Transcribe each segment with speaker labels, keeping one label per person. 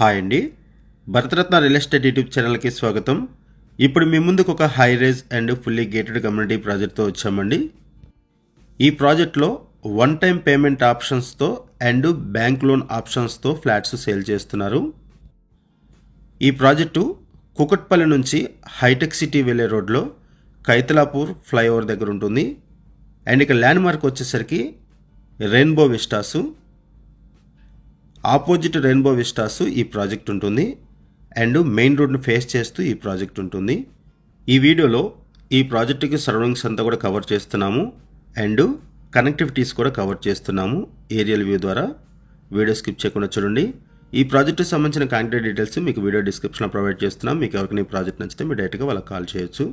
Speaker 1: Hi అండి, Bharat Ratna real estate YouTube ఛానల్కి స్వాగతం. ఇప్పుడు మీ ముందుకు ఒక high rise and fully gated community ప్రాజెక్ట్తో వచ్చామండి. ఈ ప్రాజెక్ట్లో వన్ టైం పేమెంట్ ఆప్షన్స్తో అండ్ బ్యాంక్ లోన్ ఆప్షన్స్తో ఫ్లాట్స్ సేల్ చేస్తున్నారు. ఈ ప్రాజెక్టు కుకట్పల్లి నుంచి హైటెక్ సిటీ వెళ్ళే రోడ్లో కైతలాపూర్ ఫ్లైఓవర్ దగ్గర ఉంటుంది. అండ్ ఇక ల్యాండ్ మార్క్ వచ్చేసరికి రెయిన్బో విస్టాసు, ఆపోజిట్ రెయిన్బో విస్టాసు ఈ ప్రాజెక్ట్ ఉంటుంది. అండ్ మెయిన్ రోడ్ను ఫేస్ చేస్తూ ఈ ప్రాజెక్ట్ ఉంటుంది. ఈ వీడియోలో ఈ ప్రాజెక్టుకి సరౌండింగ్స్ అంతా కూడా కవర్ చేస్తున్నాము అండ్ కనెక్టివిటీస్ కూడా కవర్ చేస్తున్నాము ఏరియల్ వ్యూ ద్వారా. వీడియో స్కిప్ చేయకుండా చూడండి. ఈ ప్రాజెక్టుకి సంబంధించిన కాంటాక్ట్ డీటెయిల్స్ మీకు వీడియో డిస్క్రిప్షన్లో ప్రొవైడ్ చేస్తున్నాం. మీకు ఎవరికైనా ఈ ప్రాజెక్ట్ నచ్చితే మీరు డైరెక్ట్గా వాళ్ళకి కాల్ చేయొచ్చు.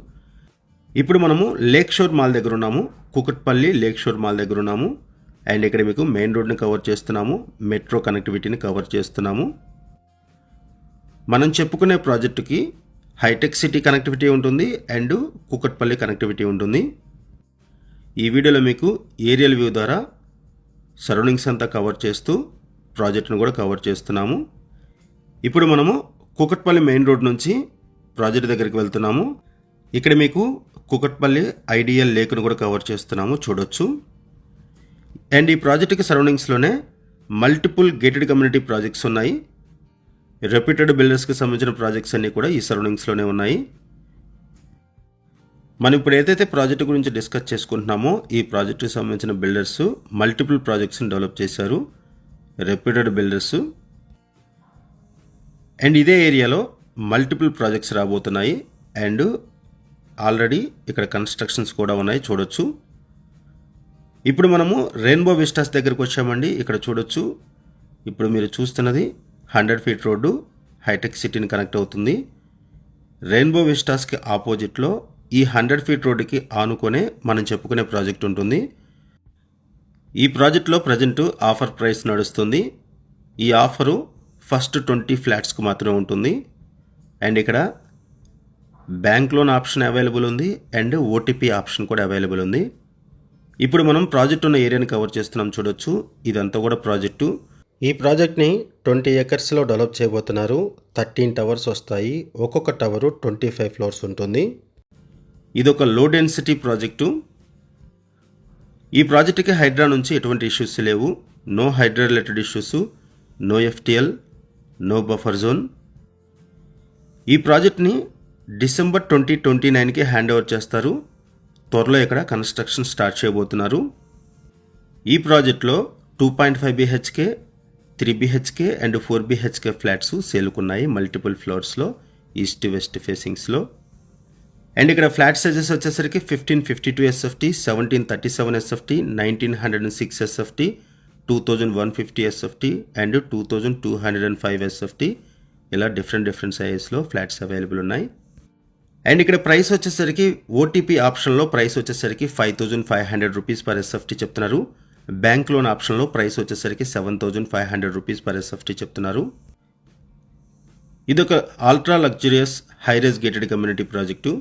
Speaker 1: ఇప్పుడు మనము లేక్ షోర్ మాల్ దగ్గర ఉన్నాము. కుకట్పల్లి లేక్ షోర్ మాల్ దగ్గర ఉన్నాము. అండ్ ఇక్కడ మీకు మెయిన్ రోడ్ని కవర్ చేస్తున్నాము, మెట్రో కనెక్టివిటీని కవర్ చేస్తున్నాము. మనం చెప్పుకునే ప్రాజెక్టుకి హైటెక్ సిటీ కనెక్టివిటీ ఉంటుంది అండ్ కుకట్పల్లి కనెక్టివిటీ ఉంటుంది. ఈ వీడియోలో మీకు ఏరియల్ వ్యూ ద్వారా సరౌండింగ్స్ అంతా కవర్ చేస్తూ ప్రాజెక్ట్ను కూడా కవర్ చేస్తున్నాము. ఇప్పుడు మనము కుకట్పల్లి మెయిన్ రోడ్ నుంచి ప్రాజెక్ట్ దగ్గరికి వెళ్తున్నాము. ఇక్కడ మీకు కుకట్పల్లి ఐడియల్ లేక్ను కూడా కవర్ చేస్తున్నాము, చూడొచ్చు. అండ్ ఈ ప్రాజెక్టుకి సరౌండింగ్స్లోనే మల్టిపుల్ గేటెడ్ కమ్యూనిటీ ప్రాజెక్ట్స్ ఉన్నాయి. రెప్యూటెడ్ బిల్డర్స్కి సంబంధించిన ప్రాజెక్ట్స్ అన్నీ కూడా ఈ సరౌండింగ్స్లోనే ఉన్నాయి. మనం ఇప్పుడు ఏదైతే ప్రాజెక్టు గురించి డిస్కస్ చేసుకుంటున్నామో ఈ ప్రాజెక్టుకి సంబంధించిన బిల్డర్స్ మల్టిపుల్ ప్రాజెక్ట్స్ని డెవలప్ చేశారు, రెప్యూటెడ్ బిల్డర్స్. అండ్ ఇదే ఏరియాలో మల్టిపుల్ ప్రాజెక్ట్స్ రాబోతున్నాయి అండ్ ఆల్రెడీ ఇక్కడ కన్స్ట్రక్షన్స్ కూడా ఉన్నాయి, చూడొచ్చు. ఇప్పుడు మనము రెయిన్బో విస్టాస్ దగ్గరకు వచ్చామండి. ఇక్కడ చూడొచ్చు. ఇప్పుడు మీరు చూస్తున్నది 100 ఫీట్ రోడ్డు హైటెక్ సిటీని కనెక్ట్ అవుతుంది. రెయిన్బో విస్టాస్కి ఆపోజిట్లో ఈ 100 ఫీట్ రోడ్డుకి ఆనుకొనే మనం చెప్పుకునే ప్రాజెక్ట్ ఉంటుంది. ఈ ప్రాజెక్ట్లో ప్రజెంట్ ఆఫర్ ప్రైస్ నడుస్తుంది. ఈ ఆఫరు ఫస్ట్ 20 ఫ్లాట్స్కి మాత్రమే ఉంటుంది. అండ్ ఇక్కడ బ్యాంక్ లోన్ ఆప్షన్ అవైలబుల్ ఉంది అండ్ ఓటీపీ ఆప్షన్ కూడా అవైలబుల్ ఉంది. ఇప్పుడు మనం ప్రాజెక్ట్ ఉన్న ఏరియాని కవర్ చేస్తున్నాం, చూడొచ్చు. ఇదంతా కూడా ప్రాజెక్టు. ఈ ప్రాజెక్ట్ని 20 ఎకర్స్లో డెవలప్ చేయబోతున్నారు. 13 టవర్స్ వస్తాయి. ఒక్కొక్క టవరు 25 ఫ్లోర్స్ ఉంటుంది. ఇదొక లో డెన్సిటీ ప్రాజెక్టు. ఈ ప్రాజెక్టుకి హైడ్రా నుంచి ఎటువంటి ఇష్యూస్ లేవు. No HYDRAA related issues, no FTL, no buffer zone. ఈ ప్రాజెక్ట్ని డిసెంబర్ 2029కి హ్యాండ్ ఓవర్ చేస్తారు. త్వరలో ఇక్కడ కన్స్ట్రక్షన్ స్టార్ట్ చేయబోతున్నారు. ఈ ప్రాజెక్ట్లో 2.5 BHK, 3 BHK and 4 BHK flats సేలుకున్నాయి మల్టిపుల్ ఫ్లోర్స్లో, ఈస్ట్ వెస్ట్ ఫేసింగ్స్లో. అండ్ ఇక్కడ ఫ్లాట్ సైజెస్ వచ్చేసరికి 1552 SFT, 1737 SFT, 1906 SFT, 2150 SFT and 2205 SFT. ఇలా డిఫరెంట్ సైజెస్లో ఫ్లాట్స్ అవైలబుల్ ఉన్నాయి. అండ్ ఇక్కడ ప్రైస్ వచ్చేసరికి ఓటీపీ ఆప్షన్లో ప్రైస్ వచ్చేసరికి 5500 రూపీస్ పర్ ఎస్ఎఫ్టీ చెప్తున్నారు. బ్యాంక్ లోన్ ఆప్షన్లో ప్రైస్ వచ్చేసరికి 7500 రూపీస్ పర్ ఎస్ఎఫ్టీ చెప్తున్నారు. ఇదొక ultra luxurious high rise gated community project.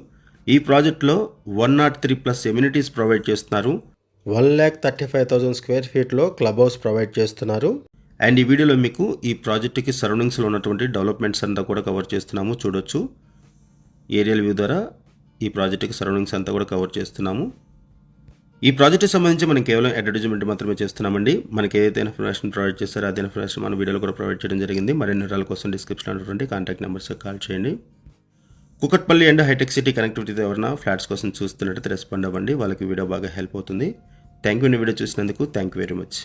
Speaker 1: ఈ ప్రాజెక్టులో 103+ ఎమ్యూనిటీస్ ప్రొవైడ్ చేస్తున్నారు. 1,35,000 స్క్వేర్ ఫీట్లో క్లబ్ హౌస్ ప్రొవైడ్ చేస్తున్నారు. అండ్ ఈ వీడియోలో మీకు ఈ ప్రాజెక్టుకి సరౌండింగ్స్లో ఉన్నటువంటి డెవలప్మెంట్స్ అంతా కూడా కవర్ చేస్తున్నాము, చూడొచ్చు. ఏరియల్ వ్యూ ద్వారా ఈ ప్రాజెక్టుకి సరౌండింగ్స్ అంతా కూడా కవర్ చేస్తున్నాము. ఈ ప్రాజెక్టుకి సంబంధించి మనం కేవలం అడ్వర్టైజ్మెంట్ మాత్రమే చేస్తున్నామండి. మనకి ఏదైతే ఇన్ఫర్మేషన్ ప్రొవైడ్ చేస్తారో అదే ఇన్ఫర్మేషన్ మన వీడియోలో కూడా ప్రొవైడ్ చేయడం జరిగింది. మరిన్ని వివరాల కోసం డిస్క్రిప్షన్లో ఉన్నటువంటి కాంటాక్ట్ నెంబర్స్కి కాల్ చేయండి. కుకట్పల్లి అండ్ హైటెక్ సిటీ కనెక్టివిటీతో ఎవరైనా ఫ్లాట్స్ కోసం చూస్తున్నట్టు రెస్పాండ్ అవ్వండి. వాళ్ళకి వీడియో బాగా హెల్ప్ అవుతుంది. Thank you. వీడియో చూసినందుకు థ్యాంక్ యూ వెరీ మచ్.